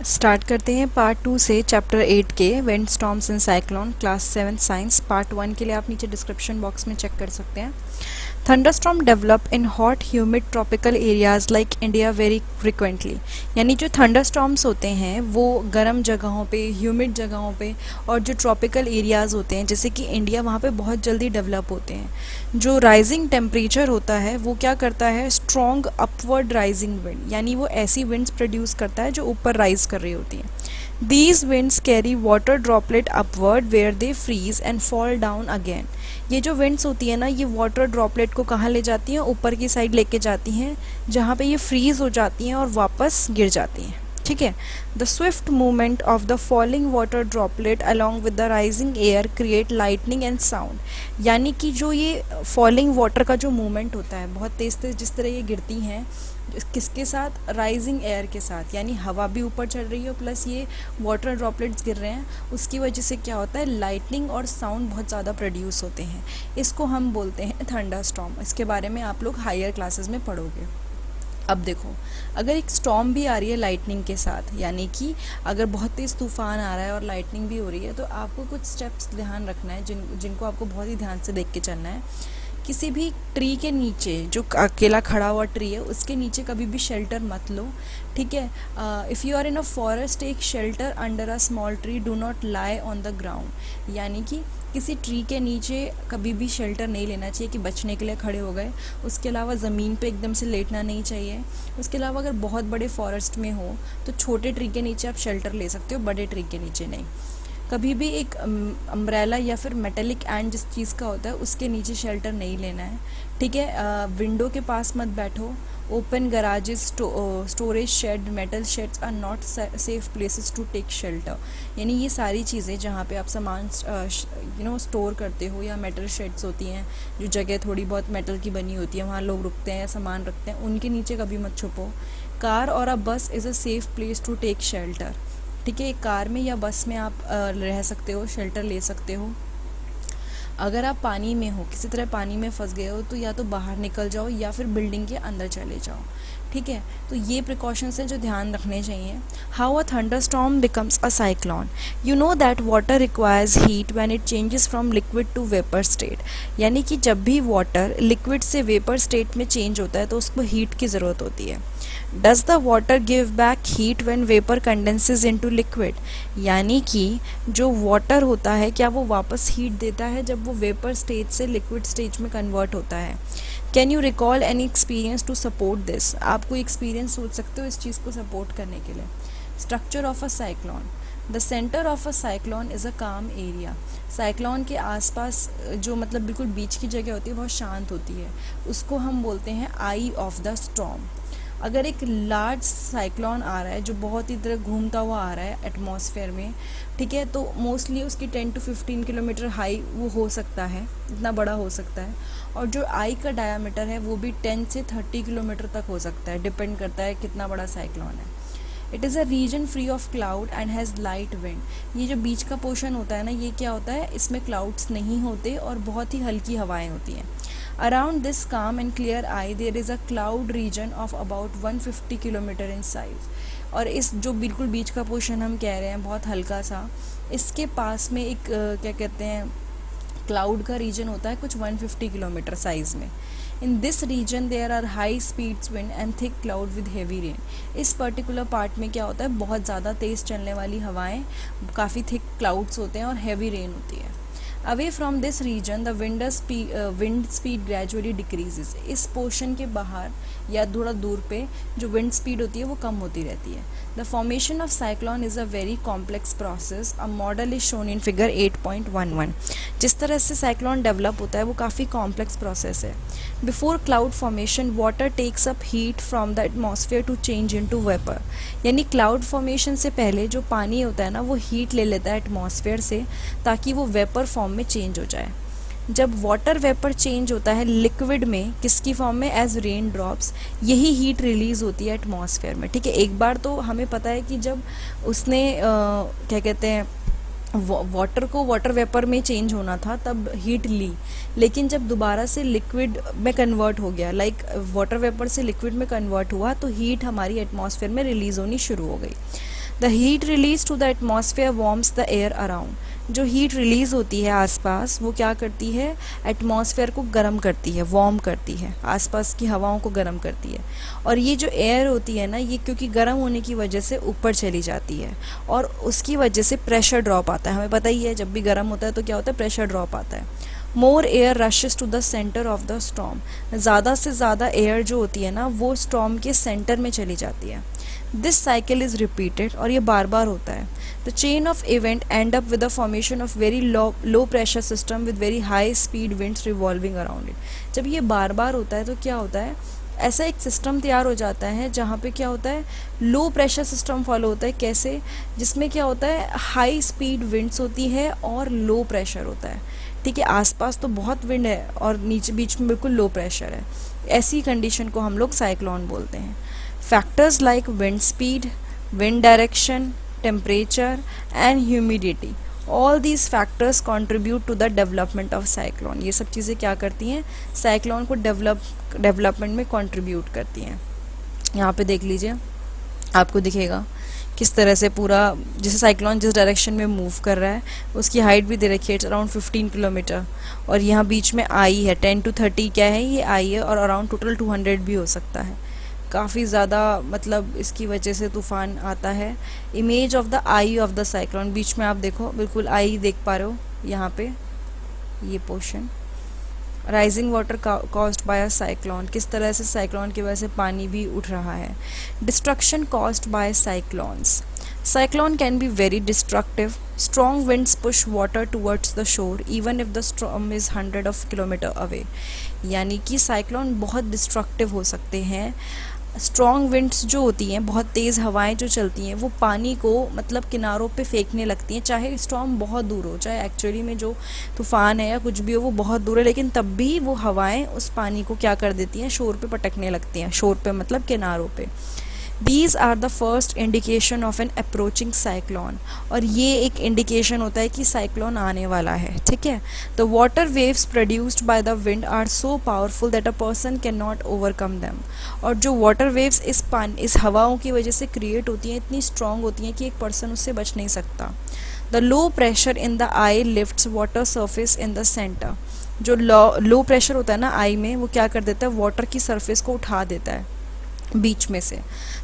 Start करते हैं part 2 से चैप्टर 8 के wind storms and cyclone class 7 science. Part 1 के लिए आप नीचे डिस्क्रिप्शन बॉक्स में चेक कर सकते हैं। Thunderstorm develop in hot humid tropical areas like India very frequently. यानी जो थंडरस्टॉर्म्स होते हैं वो गर्म जगहों पे, ह्यूमिड जगहों पे और जो ट्रॉपिकल एरियाज़ होते हैं जैसे कि इंडिया, वहाँ पे बहुत जल्दी डेवलप होते हैं। जो राइजिंग टेम्परेचर होता है वो क्या करता है, स्ट्रॉन्ग अपवर्ड राइजिंग विंड, यानी वो ऐसी विंड्स प्रोड्यूस करता है जो ऊपर राइज कर रही होती हैं। These winds carry water droplet upward where they freeze and fall down again। ये जो winds होती है ना, ये वाटर ड्रॉपलेट को कहाँ ले जाती हैं, ऊपर की साइड लेके जाती हैं जहाँ पे ये फ्रीज हो जाती हैं और वापस गिर जाती हैं। ठीक है। The Swift movement of the falling water droplet along with the rising air create lightning and sound. यानी कि जो ये फॉलिंग वाटर का जो मूवमेंट होता है, बहुत तेज़ तेज़ जिस तरह ये गिरती हैं, किसके साथ, राइजिंग एयर के साथ, यानी हवा भी ऊपर चढ़ रही है प्लस ये वाटर ड्रॉपलेट्स गिर रहे हैं, उसकी वजह से क्या होता है, लाइटनिंग और साउंड बहुत ज़्यादा प्रोड्यूस होते हैं। इसको हम बोलते हैं थंडरस्टॉर्म। इसके बारे में आप लोग हायर क्लासेस में पढ़ोगे। अब देखो, अगर एक स्टॉर्म भी आ रही है लाइटनिंग के साथ, यानी कि अगर बहुत तेज़ तूफान आ रहा है और लाइटनिंग भी हो रही है, तो आपको कुछ स्टेप्स ध्यान रखना है जिनको आपको बहुत ही ध्यान से देख के चलना है। किसी भी ट्री के नीचे, जो अकेला खड़ा हुआ ट्री है उसके नीचे कभी भी शेल्टर मत लो। ठीक है। If you are in a forest, take shelter under a small tree, do not lie on the ground. यानी कि किसी ट्री के नीचे कभी भी शेल्टर नहीं लेना चाहिए कि बचने के लिए खड़े हो गए। उसके अलावा ज़मीन पे एकदम से लेटना नहीं चाहिए। उसके अलावा अगर बहुत बड़े फॉरेस्ट में हो तो छोटे ट्री के नीचे आप शेल्टर ले सकते हो, बड़े ट्री के नीचे नहीं। कभी भी एक अम्ब्रेला या फिर मेटेलिक एंड जिस चीज़ का होता है उसके नीचे शेल्टर नहीं लेना है। ठीक है। विंडो के पास मत बैठो। Open garages, storage shed, metal sheds are not safe places to take shelter. यानी ये सारी चीज़ें जहाँ पे आप सामान स्टोर करते हो, या मेटल शेड्स होती हैं जो जगह थोड़ी बहुत मेटल की बनी होती है, वहाँ लोग रुकते हैं या सामान रखते हैं, उनके नीचे कभी मत छुपो। कार और a bus is a safe place to take shelter. ठीक है। एक कार में या बस में आप रह सकते हो, शेल्टर ले सकते हो। अगर आप पानी में हो, किसी तरह पानी में फंस गए हो, तो या तो बाहर निकल जाओ या फिर बिल्डिंग के अंदर चले जाओ। ठीक है। तो ये प्रिकॉशंस हैं जो ध्यान रखने चाहिए। How a thunderstorm becomes a cyclone. You know that water requires heat when it changes from liquid to vapour state. यानी कि जब भी वाटर लिक्विड से वेपर स्टेट में चेंज होता है तो उसको हीट की ज़रूरत होती है। Does the water give back heat when vapour condenses into liquid. यानी कि जो वाटर होता है, क्या वो वापस हीट देता है जब वो वेपर स्टेज से लिक्विड स्टेज में कन्वर्ट होता है। Can you recall any experience to support this. आप कोई एक्सपीरियंस सोच सकते हो इस चीज़ को सपोर्ट करने के लिए। Structure of a cyclone. The centre of a cyclone is a काम एरिया। साइक्लोन के आसपास जो मतलब बिल्कुल बीच की जगह होती है बहुत शांत होती है, उसको हम बोलते हैं आई ऑफ द स्टॉर्म। अगर एक लार्ज साइक्लोन आ रहा है जो बहुत ही तरह घूमता हुआ आ रहा है एटमॉस्फेयर में, ठीक है, तो मोस्टली उसकी 10 to 15 किलोमीटर हाई वो हो सकता है, इतना बड़ा हो सकता है। और जो आई का डायामीटर है वो भी 10 से 30 किलोमीटर तक हो सकता है, डिपेंड करता है कितना बड़ा साइक्लोन है। It is a region free of cloud and has light wind. ये जो बीच का पोर्शन होता है ना, ये क्या होता है, इसमें क्लाउड्स नहीं होते और बहुत ही हल्की हवाएं होती हैं। Around this calm and clear eye there is a cloud region of about 150 kilometre in size. और इस जो बिल्कुल बीच का पोर्शन हम कह रहे हैं बहुत हल्का सा, इसके पास में एक क्या कहते हैं, क्लाउड का रीजन होता है कुछ 150 किलोमीटर साइज़ में। In this region there are high speeds wind and thick cloud with heavy rain. इस पर्टिकुलर पार्ट में क्या होता है, बहुत ज़्यादा तेज़ चलने वाली हवाएं, काफ़ी थिक क्लाउड्स होते हैं और हैवी रेन होती है। Away from this region the wind speed gradually decreases. इस पोर्शन के बाहर या थोड़ा दूर पे जो विंड स्पीड होती है वो कम होती रहती है। The formation of cyclone is a very complex process. A model is shown in figure 8.11। जिस तरह से साइक्लोन डेवलप होता है वो काफ़ी कॉम्प्लेक्स प्रोसेस है। Before cloud formation water takes up heat from the atmosphere to change into vapour. यानी cloud formation से पहले जो पानी होता है ना, वो हीट ले लेता है एटमॉस्फेयर से ताकि वो वेपर फॉर्म में चेंज हो जाए। जब वाटर वेपर चेंज होता है लिक्विड में, किसकी फॉर्म में, एज रेन ड्रॉप्स, यही हीट रिलीज होती है एटमॉस्फेयर में। ठीक है। एक बार तो हमें पता है कि जब उसने क्या कहते हैं, वाटर को वाटर वेपर में चेंज होना था तब हीट ली, लेकिन जब दोबारा से लिक्विड में कन्वर्ट हो गया, लाइक वाटर वेपर से लिक्विड में कन्वर्ट हुआ, तो हीट हमारी एटमॉस्फेयर में रिलीज होनी शुरू हो गई। The heat release to the atmosphere warms the air around, जो हीट रिलीज़ होती है आसपास वो क्या करती है, एटमॉस्फेयर को गर्म करती है, वार्म करती है, आसपास की हवाओं को गर्म करती है। और ये जो एयर होती है ना, ये क्योंकि गर्म होने की वजह से ऊपर चली जाती है और उसकी वजह से प्रेशर ड्रॉप आता है। हमें पता ही है जब भी गर्म होता है तो क्या होता है, प्रेशर ड्रॉप आता है। More air rushes to the centre of the storm, ज़्यादा से ज़्यादा एयर जो होती है ना वो स्टॉर्म के सेंटर में चली जाती है। दिस साइकिल इज़ रिपीटेड, और ये बार बार होता है। The chain of event and up with the formation of very low pressure system with very high speed winds revolving around it. जब ये बार बार होता है तो क्या होता है, ऐसा एक सिस्टम तैयार हो जाता है जहाँ पे क्या होता है, लो प्रेशर सिस्टम फॉलो होता है। कैसे, जिसमें क्या होता है, हाई स्पीड विंड्स होती है और लो प्रेशर होता है। ठीक है, आसपास तो बहुत विंड है और नीचे बीच में बिल्कुल लो प्रेशर है। ऐसी कंडीशन को हम लोग साइक्लोन बोलते हैं। Factors like wind speed, wind direction, temperature and humidity, all these factors contribute to the development of cyclone. ये सब चीज़ें क्या करती हैं, साइक्लोन को डेवलपमेंट में कंट्रीब्यूट करती हैं। यहाँ पे देख लीजिए, आपको दिखेगा किस तरह से पूरा, जैसे साइक्लोन जिस डायरेक्शन में मूव कर रहा है उसकी हाइट भी दे रखी है, अराउंड 15 किलोमीटर। और यहाँ बीच में आई है 10 to 30, क्या है ये, आई है, और अराउंड टोटल 200 भी हो सकता है। काफ़ी ज़्यादा मतलब इसकी वजह से तूफ़ान आता है। Image of the eye of the cyclone, बीच में आप देखो बिल्कुल आई देख पा रहे हो यहाँ पे, ये portion. Rising water caused by a cyclone, किस तरह से साइक्लोन की वजह से पानी भी उठ रहा है। Destruction caused by cyclones, cyclone can be very destructive. Strong winds push water towards the shore even if the storm is 100 kilometre away, यानी कि साइक्लोन बहुत डिस्ट्रक्टिव हो सकते हैं। स्ट्रॉन्ग विंड्स जो होती हैं, बहुत तेज़ हवाएं जो चलती हैं, वो पानी को मतलब किनारों पे फेंकने लगती हैं, चाहे स्टॉर्म बहुत दूर हो, चाहे एक्चुअली में जो तूफ़ान है या कुछ भी हो वो बहुत दूर है, लेकिन तब भी वो हवाएं उस पानी को क्या कर देती हैं, शोर पे पटकने लगती हैं। शोर पे मतलब किनारों पे। These are the first indication of an approaching cyclone, और ये एक इंडिकेशन होता है कि साइक्लोन आने वाला है। ठीक है, the water waves produced by the wind are so powerful that a person cannot overcome them, और जो वाटर वेव्स इस हवाओं की वजह से क्रिएट होती हैं इतनी स्ट्रॉन्ग होती हैं कि एक पर्सन उससे बच नहीं सकता। The low pressure in the eye lifts water surface in the center, जो लो प्रेशर होता है ना आई में, वो क्या कर देता है, वाटर की सरफेस को उठा देता है बीच में से।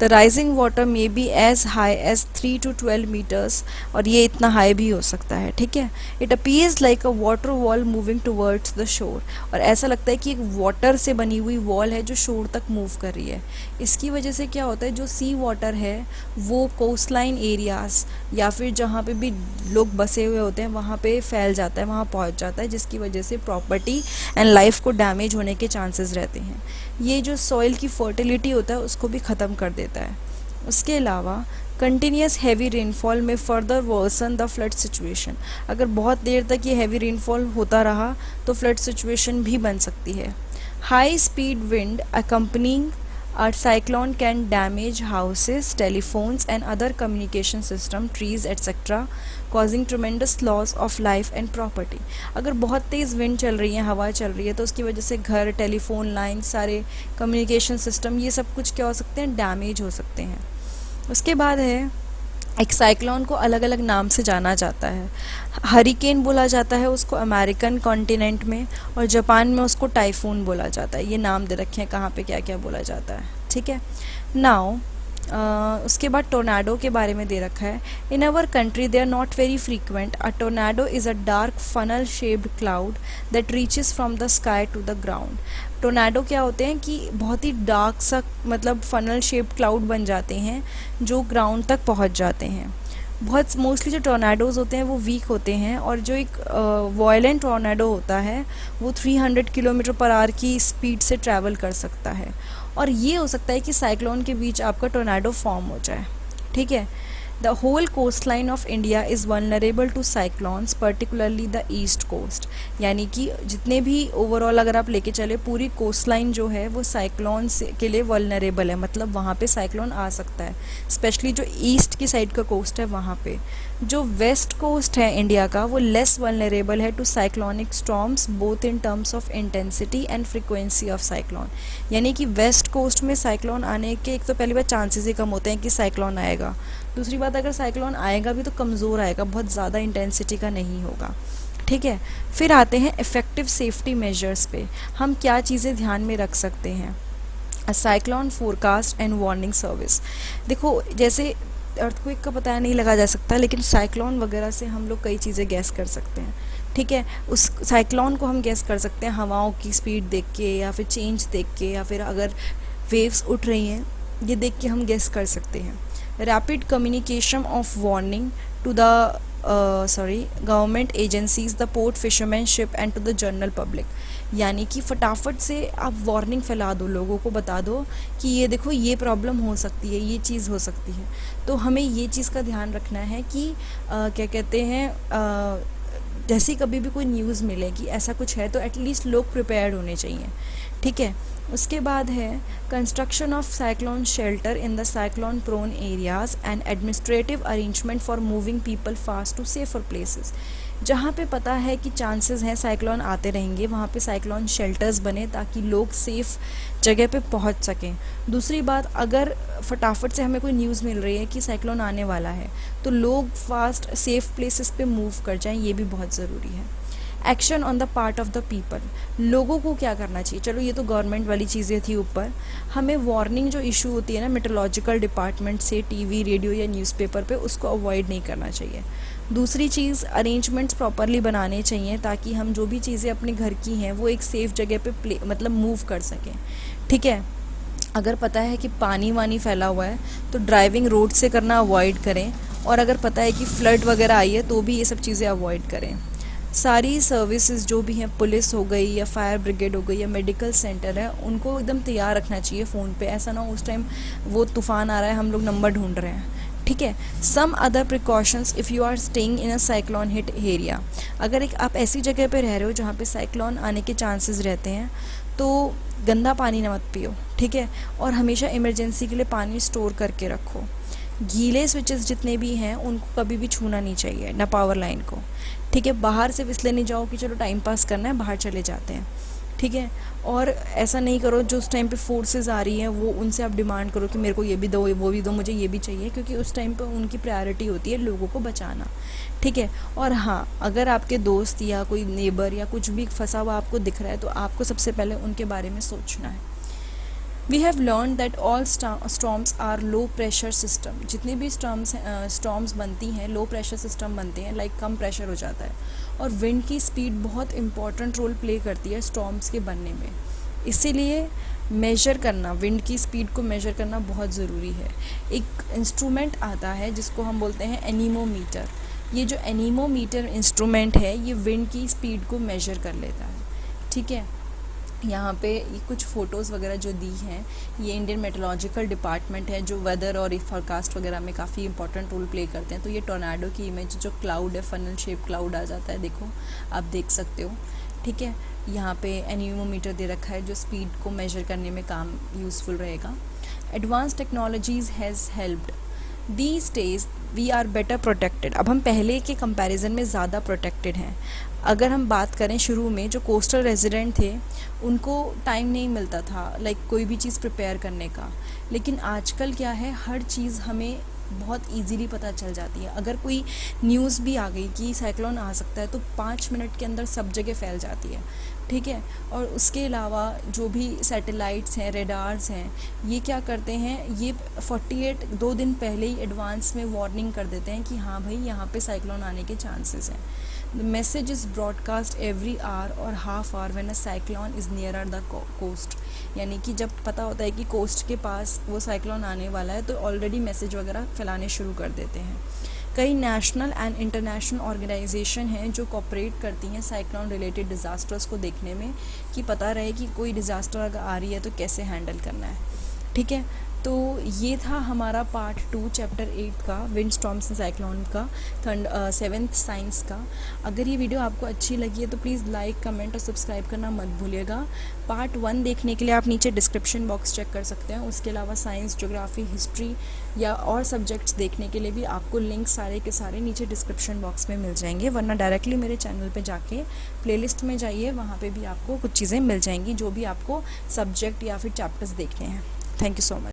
The rising water may be as high as 3 to 12 metres, और ये इतना हाई भी हो सकता है। ठीक है, it appears like a water wall moving towards the shore, और ऐसा लगता है कि एक वाटर से बनी हुई वॉल है जो शोर तक मूव कर रही है। इसकी वजह से क्या होता है, जो सी वाटर है वो कोस्ट लाइन एरियाज या फिर जहाँ पे भी लोग बसे हुए होते हैं वहाँ पे फैल जाता है, वहाँ पहुँच जाता है, जिसकी वजह से प्रॉपर्टी एंड लाइफ को डैमेज होने के चांसेस रहते हैं। ये जो सॉइल की फर्टिलिटी होता है उसको भी ख़त्म कर देता है। उसके अलावा कंटिन्यूस हैवी रेनफॉल में further worsen the flood situation, अगर बहुत देर तक ये हैवी रेनफॉल होता रहा तो फ्लड सिचुएशन भी बन सकती है। High speed wind accompanying a cyclone can damage houses, telephones and other communication system, trees etc, causing tremendous loss of life and property। अगर बहुत तेज़ विंड चल रही है, हवा चल रही है, तो उसकी वजह से घर, टेलीफोन लाइन, सारे कम्युनिकेशन सिस्टम, ये सब कुछ क्या हो सकते हैं, डैमेज हो सकते हैं। उसके बाद है, एक साइक्लोन को अलग अलग नाम से जाना जाता है। हरिकेन बोला जाता है उसको अमेरिकन कॉन्टिनेंट में, और जापान में उसको टाइफून बोला जाता है। ये नाम दे रखे हैं कहाँ पे क्या क्या बोला जाता है। ठीक है, नाउ उसके बाद टोर्नाडो के बारे में दे रखा है। In our country they are not very frequent. A tornado is a dark funnel shaped cloud that reaches from the sky to the ground. Tornado क्या होते हैं कि बहुत ही डार्क सा मतलब फनल शेप्ड क्लाउड बन जाते हैं जो ग्राउंड तक पहुंच जाते हैं। बहुत मोस्टली जो टोर्नाडोज़ होते हैं वो वीक होते हैं, और जो एक वायलेंट टोर्नाडो होता है वो 300 किलोमीटर पर आवर की स्पीड से ट्रैवल कर सकता है, और ये हो सकता है कि साइक्लोन के बीच आपका टोर्नाडो फॉर्म हो जाए। ठीक है, the whole coast line of India is vulnerable to cyclones, particularly the east coast, यानी कि जितने भी ओवरऑल अगर आप लेके चले पूरी कोस्ट लाइन जो है वो साइक्लोन के लिए वल्नरेबल है, मतलब वहाँ पे साइक्लोन आ सकता है। स्पेशली जो ईस्ट की साइड का कोस्ट है वहाँ पे। जो वेस्ट कोस्ट है इंडिया का वो लेस वल्नरेबल है to cyclonic storms both in terms of intensity and frequency of cyclone, यानी कि वेस्ट कोस्ट में साइक्लोन आने के एक तो पहली बार चांसेस ही कम होते हैं कि साइक्लोन आएगा, दूसरी बात, अगर साइक्लोन आएगा भी तो कमज़ोर आएगा, बहुत ज़्यादा इंटेंसिटी का नहीं होगा। ठीक है, फिर आते हैं इफ़ेक्टिव सेफ्टी मेजर्स पे। हम क्या चीज़ें ध्यान में रख सकते हैं। Cyclone forecast and warning service. देखो, जैसे अर्थक्वेक का पता नहीं लगा जा सकता, लेकिन साइक्लोन वगैरह से हम लोग कई चीज़ें गैस कर सकते हैं। ठीक है, उस साइक्लोन को हम गैस कर सकते हैं हवाओं की स्पीड देख के, या फिर चेंज देख के, या फिर अगर वेव्स उठ रही हैं ये देख के हम गैस कर सकते हैं। Rapid communication of warning to the government agencies, the port fishermanship and to the general public. यानी कि फटाफट से आप वार्निंग फैला दो, लोगों को बता दो कि ये देखो ये प्रॉब्लम हो सकती है, ये चीज़ हो सकती है। तो हमें ये चीज़ का ध्यान रखना है कि क्या कहते हैं, जैसे कभी भी कोई न्यूज़ मिले कि ऐसा कुछ है तो एटलीस्ट लोग प्रिपेयर्ड होने चाहिए। ठीक है, उसके बाद है construction of cyclone shelter in the cyclone prone areas and administrative arrangement for moving people fast to safer places. जहाँ पे पता है कि चांसेस हैं साइक्लोन आते रहेंगे, वहाँ पे साइक्लोन शेल्टर्स बने ताकि लोग सेफ़ जगह पे पहुँच सकें। दूसरी बात, अगर फटाफट से हमें कोई न्यूज़ मिल रही है कि साइक्लोन आने वाला है तो लोग फास्ट सेफ़ प्लेसेस पे मूव कर जाएं, ये भी बहुत ज़रूरी है। Action on the part of the people, लोगों को क्या करना चाहिए। चलो ये तो गवर्नमेंट वाली चीज़ें थी ऊपर, हमें वार्निंग जो इशू होती है ना मेट्रोलॉजिकल डिपार्टमेंट से टीवी रेडियो या न्यूज़पेपर पे, उसको अवॉइड नहीं करना चाहिए। दूसरी चीज़, अरेंजमेंट्स प्रॉपरली बनाने चाहिए ताकि हम जो भी चीज़ें अपने घर की हैं वो एक सेफ़ जगह पे मतलब मूव कर सकें। ठीक है, अगर पता है कि पानी वानी फैला हुआ है तो ड्राइविंग रोड से करना अवॉइड करें, और अगर पता है कि फ्लड वगैरह आई है तो भी ये सब चीज़ें अवॉइड करें। सारी सर्विसेज जो भी हैं, पुलिस हो गई या फायर ब्रिगेड हो गई या मेडिकल सेंटर है, उनको एकदम तैयार रखना चाहिए फ़ोन पे। ऐसा ना हो उस टाइम वो तूफ़ान आ रहा है हम लोग नंबर ढूंढ रहे हैं। ठीक है, some other precautions if you are staying in a cyclone hit area. अगर एक आप ऐसी जगह पे रह रहे हो जहाँ पे साइक्लोन आने के चांसेस रहते हैं तो गंदा पानी ना मत पियो। ठीक है, और हमेशा इमरजेंसी के लिए पानी स्टोर करके रखो। गीले स्विचेस जितने भी हैं उनको कभी भी छूना नहीं चाहिए, ना पावर लाइन को। ठीक है, बाहर सिर्फ इसलिए नहीं जाओ कि चलो टाइम पास करना है, बाहर चले जाते हैं। ठीक है, और ऐसा नहीं करो जो उस टाइम पे फोर्सेस आ रही हैं वो उनसे आप डिमांड करो कि मेरे को ये भी दो, वो भी दो, मुझे ये भी चाहिए, क्योंकि उस टाइम पे उनकी प्रायोरिटी होती है लोगों को बचाना। ठीक है, और हाँ, अगर आपके दोस्त या कोई नेबर या कुछ भी फंसा हुआ आपको दिख रहा है तो आपको सबसे पहले उनके बारे में सोचना है। We have learn that all storms are low pressure system. जितनी भी स्टॉर्म्स बनती हैं लो प्रेशर सिस्टम बनते हैं, लाइक कम प्रेशर हो जाता है। और विंड की स्पीड बहुत इंपॉर्टेंट रोल प्ले करती है स्टॉर्म्स के बनने में, इसीलिए मेजर करना, विंड की स्पीड को मेजर करना बहुत ज़रूरी है। एक इंस्ट्रूमेंट आता है जिसको हम बोलते हैं एनीमोमीटर। ये जो एनीमोमीटर इंस्ट्रूमेंट है ये विंड की स्पीड को मेजर कर लेता है। ठीक है, यहाँ पे ये कुछ फ़ोटोज़ वगैरह जो दी हैं, ये इंडियन मेट्रोलॉजिकल डिपार्टमेंट है जो वेदर और फोरकास्ट वगैरह में काफ़ी इंपॉर्टेंट रोल प्ले करते हैं। तो ये टोर्नाडो की इमेज, जो क्लाउड है, फनल शेप क्लाउड आ जाता है, देखो आप देख सकते हो। ठीक है, यहाँ पे एनीमोमीटर दे रखा है जो स्पीड को मेजर करने में काम यूज़फुल रहेगा। Advance technologies has helped these days we are better protected. अब हम पहले के कंपैरिजन में ज़्यादा प्रोटेक्टेड हैं। अगर हम बात करें शुरू में जो कोस्टल रेजिडेंट थे उनको टाइम नहीं मिलता था लाइक कोई भी चीज़ प्रिपेयर करने का, लेकिन आजकल क्या है, हर चीज़ हमें बहुत इजीली पता चल जाती है। अगर कोई न्यूज़ भी आ गई कि साइक्लोन आ सकता है तो 5 मिनट के अंदर सब जगह फैल जाती है। ठीक है, और उसके अलावा जो भी सैटेलाइट्स हैं, रेडार्स हैं, ये क्या करते हैं, ये 2 दिन पहले ही एडवांस में वार्निंग कर देते हैं कि हाँ भाई यहाँ पे साइक्लोन आने के चांसेस हैं। The message is broadcast every hour और half hour when a cyclone is nearer the coast. यानी कि जब पता होता है कि कोस्ट के पास वो साइक्लोन आने वाला है तो ऑलरेडी मैसेज वगैरह फैलाने शुरू कर देते हैं। कई नेशनल एंड इंटरनेशनल ऑर्गेनाइजेशन हैं जो कोऑपरेट करती हैं साइक्लोन रिलेटेड डिज़ास्टर्स को देखने में, कि पता रहे कि कोई डिज़ास्टर अगर आ रही है तो कैसे हैंडल करना है। ठीक है, तो ये था हमारा पार्ट 2 चैप्टर 8 का, विंड स्टॉर्म्स एंड साइक्लोन का, 7th साइंस का। अगर ये वीडियो आपको अच्छी लगी है तो प्लीज़ लाइक, कमेंट और सब्सक्राइब करना मत भूलिएगा। पार्ट 1 देखने के लिए आप नीचे डिस्क्रिप्शन बॉक्स चेक कर सकते हैं। उसके अलावा साइंस, ज्योग्राफी, हिस्ट्री या और सब्जेक्ट्स देखने के लिए भी आपको लिंक सारे के सारे नीचे डिस्क्रिप्शन बॉक्स में मिल जाएंगे, वरना डायरेक्टली मेरे चैनल पे जाके प्लेलिस्ट में जाइए, वहाँ पे भी आपको कुछ चीज़ें मिल जाएंगी जो भी आपको सब्जेक्ट या फिर चैप्टर्स देखने हैं। Thank you so much.